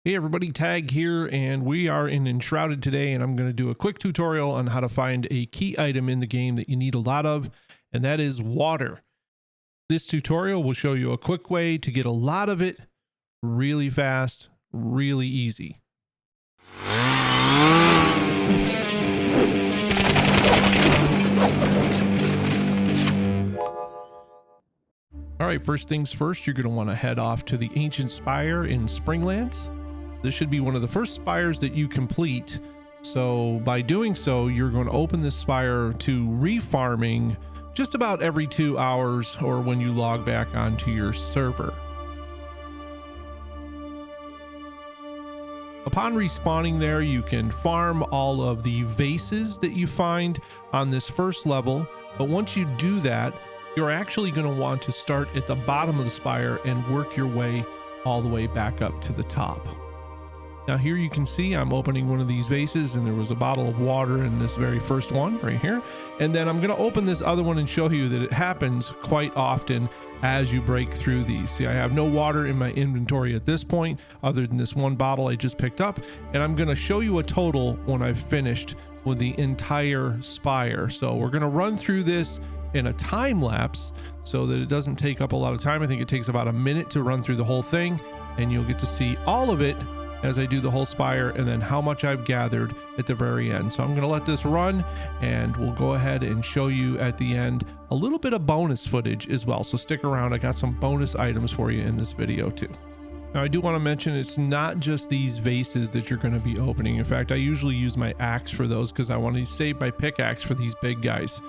Hey everybody, Tag here, and we are in Enshrouded today, and I'm going to do a quick tutorial on how to find a key item in the game that you need a lot of, and that is water. This tutorial will show you a quick way to get a lot of it really fast, really easy. All right, first things first, you're going to want to head off to the Ancient Spire in Springlands. This should be one of the first spires that you complete. So by doing so, you're going to open this spire to refarming just about every 2 hours or when you log back onto your server. Upon respawning there, you can farm all of the vases that you find on this first level. But once you do that, you're actually going to want to start at the bottom of the spire and work your way all the way back up to the top. Now here you can see I'm opening one of these vases, and there was a bottle of water in this very first one right here. And then I'm going to open this other one and show you that it happens quite often as you break through these. See, I have no water in my inventory at this point other than this one bottle I just picked up. And I'm going to show you a total when I've finished with the entire spire. So we're going to run through this in a time lapse so that it doesn't take up a lot of time. I think it takes about a minute to run through the whole thing, and you'll get to see all of it as I do the whole spire, and then how much I've gathered at the very end. So I'm going to let this run, and we'll go ahead and show you at the end a little bit of bonus footage as well. So stick around. I got some bonus items for you in this video too. Now I do want to mention it's not just these vases that you're going to be opening. In fact, I usually use my axe for those because I want to save my pickaxe for these big guys.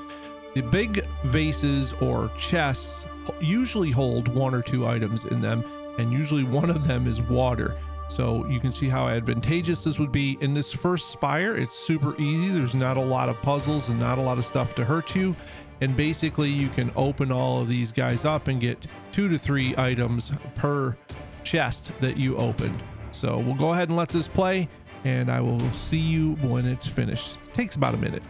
The big vases or chests usually hold 1 or 2 items in them, and usually one of them is water. So you can see how advantageous this would be. In this first spire, it's super easy. There's not a lot of puzzles and not a lot of stuff to hurt you. And basically you can open all of these guys up and get 2 to 3 items per chest that you opened. So we'll go ahead and let this play, and I will see you when it's finished. It takes about a minute.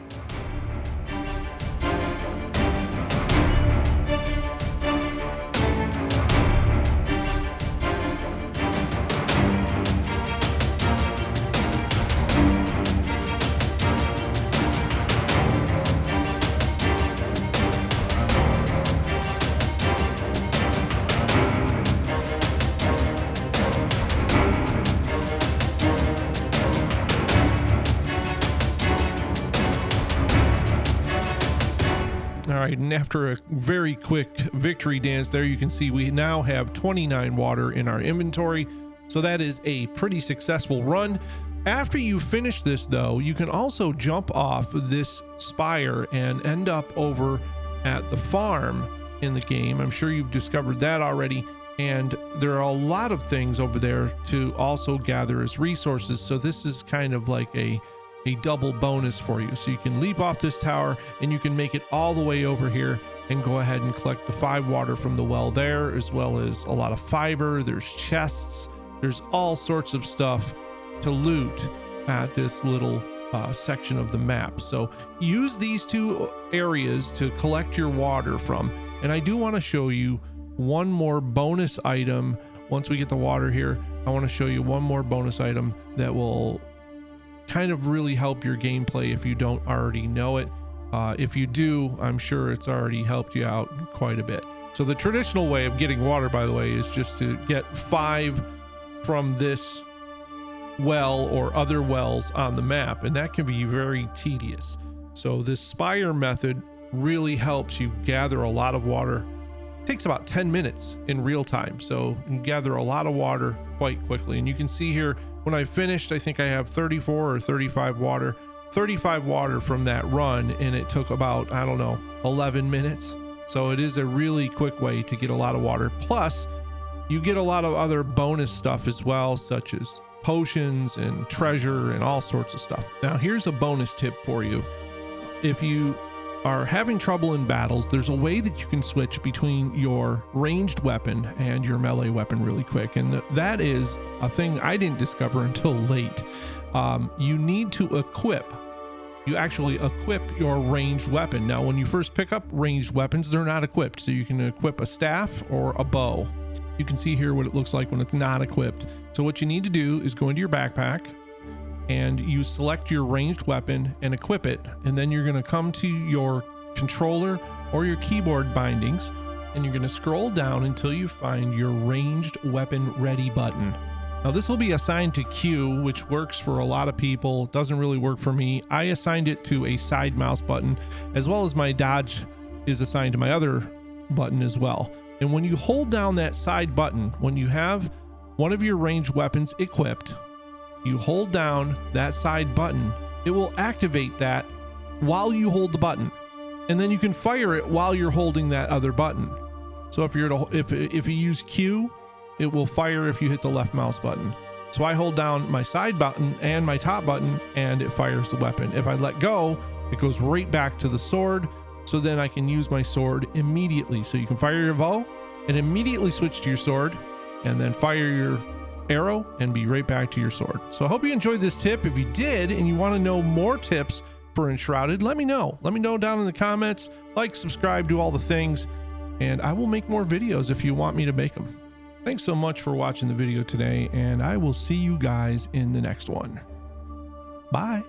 All right, and after a very quick victory dance there, you can see we now have 29 water in our inventory. So that is a pretty successful run. After you finish this though, you can also jump off this spire and end up over at the farm in the game. I'm sure you've discovered that already. And there are a lot of things over there to also gather as resources. So this is kind of like a double bonus for you. So you can leap off this tower and you can make it all the way over here and go ahead and collect the 5 water from the well there, as well as a lot of fiber. There's chests, there's all sorts of stuff to loot at this little section of the map. So use these 2 areas to collect your water from. And I do want to show you one more bonus item. Once we get the water here, I want to show you one more bonus item that will kind of really help your gameplay if you don't already know it. If you do, I'm sure it's already helped you out quite a bit. So the traditional way of getting water, by the way, is just to get 5 from this well or other wells on the map, and that can be very tedious. So this spire method really helps you gather a lot of water. It takes about 10 minutes in real time, so you can gather a lot of water quite quickly. And you can see here when I finished, I think I have 34 or 35 water from that run, and it took about, I don't know, 11 minutes. So it is a really quick way to get a lot of water. Plus you get a lot of other bonus stuff as well, such as potions and treasure and all sorts of stuff. Now here's a bonus tip for you. If you are having trouble in battles, there's a way that you can switch between your ranged weapon and your melee weapon really quick, and that is a thing I didn't discover until late. You need to actually equip your ranged weapon. Now when you first pick up ranged weapons, they're not equipped, so you can equip a staff or a bow. You can see here what it looks like when it's not equipped. So what you need to do is go into your backpack and you select your ranged weapon and equip it. And then you're going to come to your controller or your keyboard bindings, and you're going to scroll down until you find your ranged weapon ready button. Now this will be assigned to Q, which works for a lot of people. Doesn't really work for me. I assigned it to a side mouse button, as well as my dodge is assigned to my other button as well. And when you hold down that side button, when you have one of your ranged weapons equipped, you hold down that side button, it will activate that while you hold the button. And then you can fire it while you're holding that other button. So if you use Q, it will fire if you hit the left mouse button. So I hold down my side button and my top button and it fires the weapon. If I let go, it goes right back to the sword. So then I can use my sword immediately. So you can fire your bow and immediately switch to your sword, and then fire your arrow and be right back to your sword. So I hope you enjoyed this tip. If you did and you want to know more tips for Enshrouded, let me know. Let me know down in the comments. Like, subscribe, do all the things, and I will make more videos if you want me to make them. Thanks so much for watching the video today, and I will see you guys in the next one. Bye.